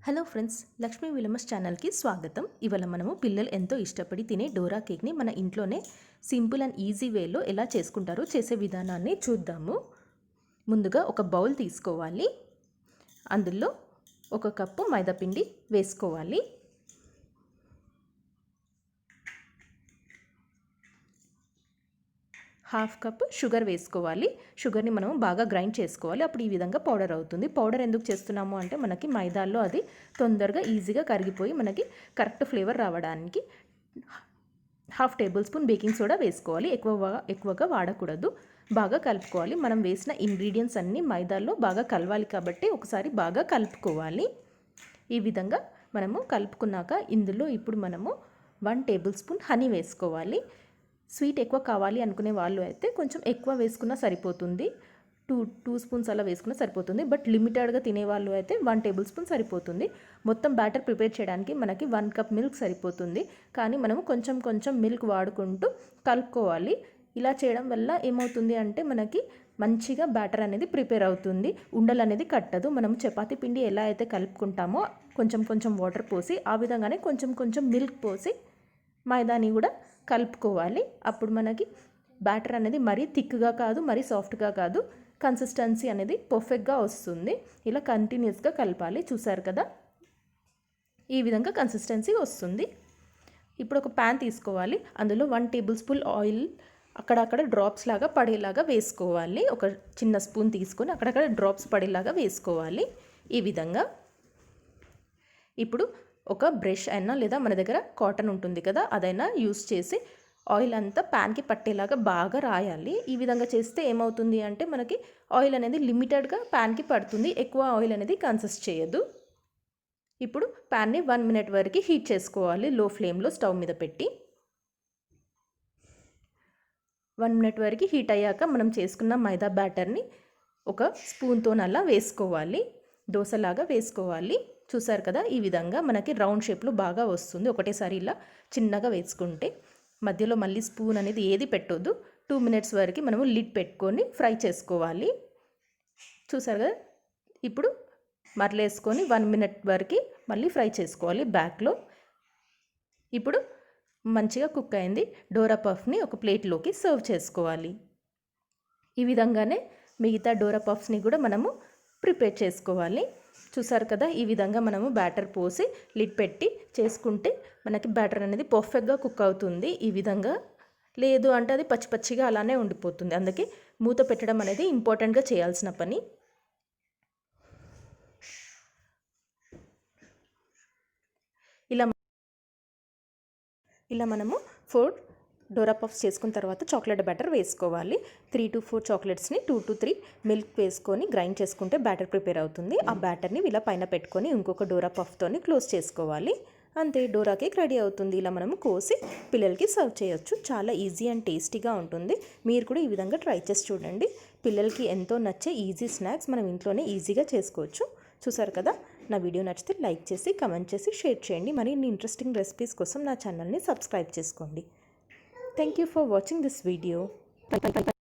Hello friends, Lakshmi విలమస్ ఛానల్కి స్వాగతం. ఇవాళ మనము పిల్లలు ఎంతో ఇష్టపడి తినే డోరా కేక్ని మన ఇంట్లోనే సింపుల్ అండ్ ఈజీ వేలో ఎలా చేసుకుంటారో చేసే విధానాన్ని చూద్దాము. ముందుగా ఒక బౌల్ తీసుకోవాలి. అందులో 1 కప్పు మైదాపిండి వేసుకోవాలి. ½ కప్ షుగర్ వేసుకోవాలి. షుగర్ని మనం బాగా గ్రైండ్ చేసుకోవాలి. అప్పుడు ఈ విధంగా పౌడర్ అవుతుంది. పౌడర్ ఎందుకు చేస్తున్నాము అంటే మనకి మైదాల్లో అది తొందరగా ఈజీగా కరిగిపోయి మనకి కరెక్ట్ ఫ్లేవర్ రావడానికి. ½ టేబుల్ స్పూన్ బేకింగ్ సోడా వేసుకోవాలి. ఎక్కువగా వాడకూడదు. బాగా కలుపుకోవాలి. మనం వేసిన ఇంగ్రీడియంట్స్ అన్నీ మైదాల్లో బాగా కలవాలి కాబట్టి ఒకసారి బాగా కలుపుకోవాలి. ఈ విధంగా మనము కలుపుకున్నాక ఇందులో ఇప్పుడు మనము 1 టేబుల్ స్పూన్ హనీ వేసుకోవాలి. స్వీట్ ఎక్కువ కావాలి అనుకునే వాళ్ళు అయితే కొంచెం ఎక్కువ వేసుకున్నా సరిపోతుంది. 2 స్పూన్స్ అలా వేసుకున్నా సరిపోతుంది. బట్ లిమిటెడ్గా తినేవాళ్ళు అయితే 1 టేబుల్ స్పూన్ సరిపోతుంది. మొత్తం బ్యాటర్ ప్రిపేర్ చేయడానికి మనకి 1 కప్ మిల్క్ సరిపోతుంది. కానీ మనము కొంచెం మిల్క్ వాడుకుంటూ కలుపుకోవాలి. ఇలా చేయడం వల్ల ఏమవుతుంది అంటే మనకి మంచిగా బ్యాటర్ అనేది ప్రిపేర్ అవుతుంది. ఉండలు అనేది కట్టదు. మనం చపాతీ పిండి ఎలా అయితే కలుపుకుంటామో కొంచెం వాటర్ పోసి ఆ విధంగానే కొంచెం మిల్క్ పోసి మైదాని కూడా కలుపుకోవాలి. అప్పుడు మనకి బ్యాటర్ అనేది మరీ థిక్గా కాదు, మరీ సాఫ్ట్గా కాదు, కన్సిస్టెన్సీ అనేది పర్ఫెక్ట్గా వస్తుంది. ఇలా కంటిన్యూస్గా కలపాలి. చూసారు కదా, ఈ విధంగా కన్సిస్టెన్సీ వస్తుంది. ఇప్పుడు ఒక ప్యాన్ తీసుకోవాలి. అందులో 1 టేబుల్ స్పూన్ ఆయిల్ అక్కడక్కడ డ్రాప్స్ లాగా పడేలాగా వేసుకోవాలి. ఒక చిన్న స్పూన్ తీసుకొని అక్కడక్కడ డ్రాప్స్ పడేలాగా వేసుకోవాలి. ఈ విధంగా ఇప్పుడు ఒక బ్రష్ అయినా లేదా మన దగ్గర కాటన్ ఉంటుంది కదా, అదైనా యూస్ చేసి ఆయిల్ అంతా ప్యాన్కి పట్టేలాగా బాగా రాయాలి. ఈ విధంగా చేస్తే ఏమవుతుంది అంటే మనకి ఆయిల్ అనేది లిమిటెడ్గా ప్యాన్కి పడుతుంది. ఎక్కువ ఆయిల్ అనేది కన్సిస్ట్ చేయదు. ఇప్పుడు ప్యాన్ని 1 మినిట్ వరకు హీట్ చేసుకోవాలి. లో ఫ్లేమ్లో స్టవ్ మీద పెట్టి 1 మినిట్ వరకు హీట్ అయ్యాక మనం చేసుకున్న మైదా బ్యాటర్ని ఒక స్పూన్తో అలా వేసుకోవాలి. దోశలాగా వేసుకోవాలి. చూసారు కదా, ఈ విధంగా మనకి రౌండ్ షేప్లో బాగా వస్తుంది. ఒకటేసారి ఇలా చిన్నగా వేసుకుంటే మధ్యలో మళ్ళీ స్పూన్ అనేది ఏది పెట్టొద్దు. 2 మినిట్స్ వరకు మనము లిడ్ పెట్టుకొని ఫ్రై చేసుకోవాలి. చూసారు కదా, ఇప్పుడు మరలేసుకొని 1 మినిట్ వరకు మళ్ళీ ఫ్రై చేసుకోవాలి బ్యాక్లో. ఇప్పుడు మంచిగా కుక్ అయింది. డోరా పఫ్ని ఒక ప్లేట్లోకి సర్వ్ చేసుకోవాలి. ఈ విధంగానే మిగతా డోరా పఫ్స్ని కూడా మనము ప్రిపేర్ చేసుకోవాలి. చూసారు కదా, ఈ విధంగా మనము బ్యాటర్ పోసి లిడ్ పెట్టి చేసుకుంటే మనకి బ్యాటర్ అనేది పర్ఫెక్ట్గా కుక్ అవుతుంది. ఈ విధంగా లేదు అంటే అది పచ్చిగా అలానే ఉండిపోతుంది. అందుకే మూత పెట్టడం అనేది ఇంపార్టెంట్గా చేయాల్సిన పని. ఇలా మనము 4 డోరా పఫ్స్ చేసుకున్న తర్వాత చాక్లెట్ బ్యాటర్ వేసుకోవాలి. 3 to 4 చాక్లెట్స్ని 2 to 3 మిల్క్ వేసుకొని గ్రైండ్ చేసుకుంటే బ్యాటర్ ప్రిపేర్ అవుతుంది. ఆ బ్యాటర్ని ఇలా పైన పెట్టుకొని ఇంకొక డోరా పఫ్తోని క్లోజ్ చేసుకోవాలి. అంతే, డోరా కేక్ రెడీ అవుతుంది. ఇలా మనము కోసి పిల్లలకి సర్వ్ చేయొచ్చు. చాలా ఈజీ అండ్ టేస్టీగా ఉంటుంది. మీరు కూడా ఈ విధంగా ట్రై చేసి చూడండి. పిల్లలకి ఎంతో నచ్చే ఈజీ స్నాక్స్ మనం ఇంట్లోనే ఈజీగా చేసుకోవచ్చు. చూసారు కదా, నా వీడియో నచ్చితే లైక్ చేసి కమెంట్ చేసి షేర్ చేయండి. మరిన్ని ఇంట్రెస్టింగ్ రెసిపీస్ కోసం నా ఛానల్ని సబ్స్క్రైబ్ చేసుకోండి. Thank you for watching this video. Bye.